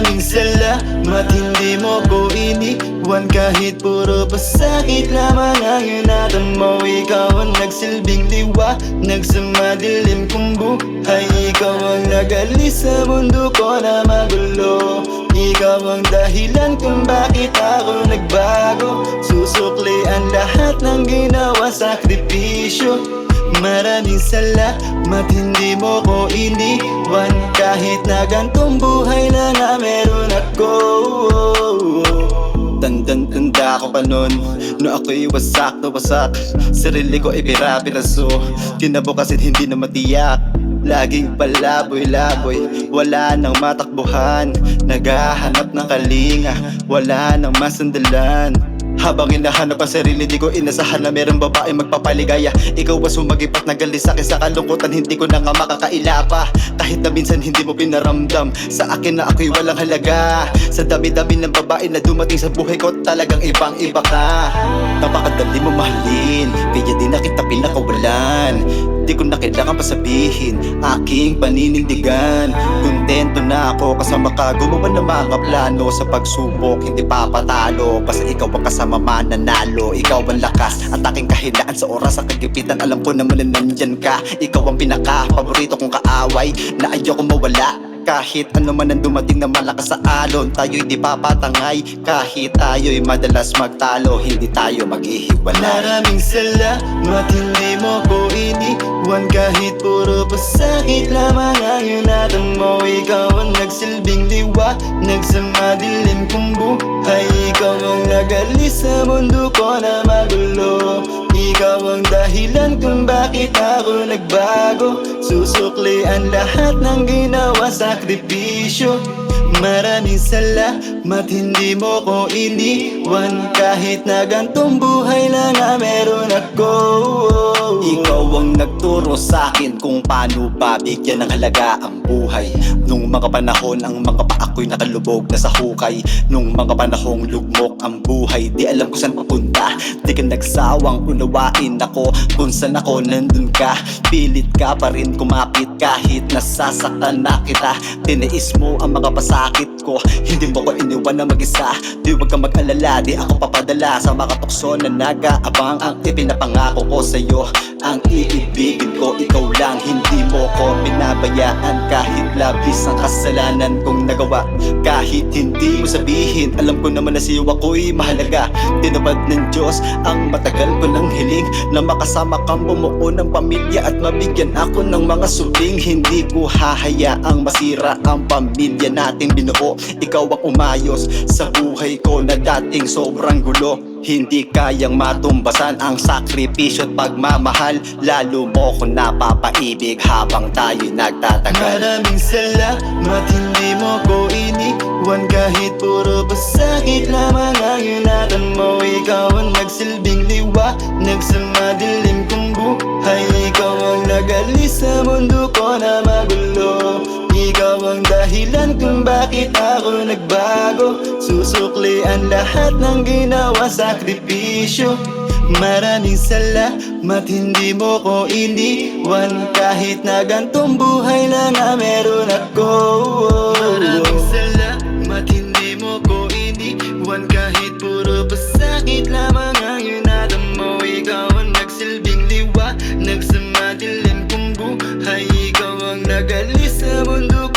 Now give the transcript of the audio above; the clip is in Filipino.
Maraming salamat, hindi mo ko iniwan. Kahit puro pasakit lamang ang inatan mo. Ikaw ang nagsilbing liwanag sa madilim kong buhay. Ikaw ang nag-alis sa mundo ko na magulo. Ikaw ang dahilan kung bakit ako nagbago. Susukli ang lahat ng ginawa sakripisyo. Maraming salamat, hindi mo ko iniwan. Kahit na gantong buhay na nga meron ako. Tanda ko pa nun, no ako'y wasak na wasak. Sarili ko ay pira-piraso, kinabukasin hindi na matiyak. Laging palaboy-laboy, wala nang matakbuhan. Naghahanap ng kalinga, wala nang masandalan. Habang hinahanap ang sarili, di ko inasahan na merong babae magpapaligaya. Ikaw ang sumagipat na galis sa'kin sa kalungkutan. Hindi ko na nga makakaila pa, kahit na minsan hindi mo pinaramdam sa akin na ako'y walang halaga. Sa dami-dami ng babae na dumating sa buhay ko, talagang ibang-iba ka. Napakadali mo mahalin, kaya di na kita pinakawalan. Di ko na kailangan pa sabihin, aking paninindigan. Kontento na ako kasama ka, gumawa ng mga plano. Sa pagsubok, hindi papatalo, basta ikaw ang kasama mananalo. Ikaw ang lakas at aking kahinaan sa oras sa kagipitan. Alam ko naman na nandyan ka. Ikaw ang pinaka-paborito kong kaaway na ayoko mawala. Kahit ano man ang dumating na malakas sa alon, tayo'y di papatangay. Kahit tayo'y madalas magtalo, hindi tayo maghihiwalay. Maraming salamat, hindi mo ko iniwan. Kahit puro pasakit lamang ang inatan mo. Ikaw ang nagsilbing liwanag sa madilim kong buhay. Ikaw ang nag-alis sa mundo ko na magulo. Ikaw ang dahilan kung bakit ako nagbago. Susukli ang lahat ng ginawa sakripisyo. Maraming salamat, hindi mo ko iniwan. Kahit na gantong buhay na nga meron ako. Ikaw ang nagturo sa'kin kung paano ba bigyan ng halaga ang buhay. Nung mga panahon ang mga paako'y nakalubog na sa hukay. Nung mga panahong lugmok ang buhay, di alam ko saan papunta. Di ka nagsawang unawain ako, kung saan ako nandun ka. Pilit ka pa rin kumapit kahit nasasaktan na kita. Tiniis mo ang mga pasakit ko, hindi mo ko iniwan na mag-isa. Di wag ka mag-alala, di ako papadala sa mga tukso na nag-aabang. Ang ipinapangako ko sa'yo, ang iibigin ko ikaw lang. Hindi mo ko pinabayaan kahit labis ang kasalanan kong nagawa. Kahit hindi mo sabihin, alam ko naman na siyo ako'y mahalaga. Tinupad ng Diyos ang matagal ko ng hiling, na makasama kang bumuo ng pamilya at mabigyan ako ng mga subing. Hindi ko hahayaang masira ang pamilya nating binuo. Ikaw ang umayos sa buhay ko na dating sobrang gulo. Hindi kayang matumbasan ang sakripisyo at pagmamahal. Lalo mo ko napapaibig habang tayo'y nagtatagal. Maraming salamat, hindi mo ko iniwan. Kahit puro pasakit lamang ang inatan mo. Ikaw ang nagsilbing liwanag sa madilim kong buhay. Ikaw ang nag-alis sa mundo ko na magulo. Ikaw ang dahilan kung bakit ako nagbago. Susukli ang lahat ng ginawa sakripisyo. Maraming salamat, hindi mo ko iniwan. Kahit na gantong buhay na nga meron ako. Maraming salamat, hindi mo ko iniwan. Kahit puro pasakit lamang ang inatan mo. Ikaw ang nagsilbing liwanag sa madilim kong buhay. Ikaw ang nag-alis sa mundo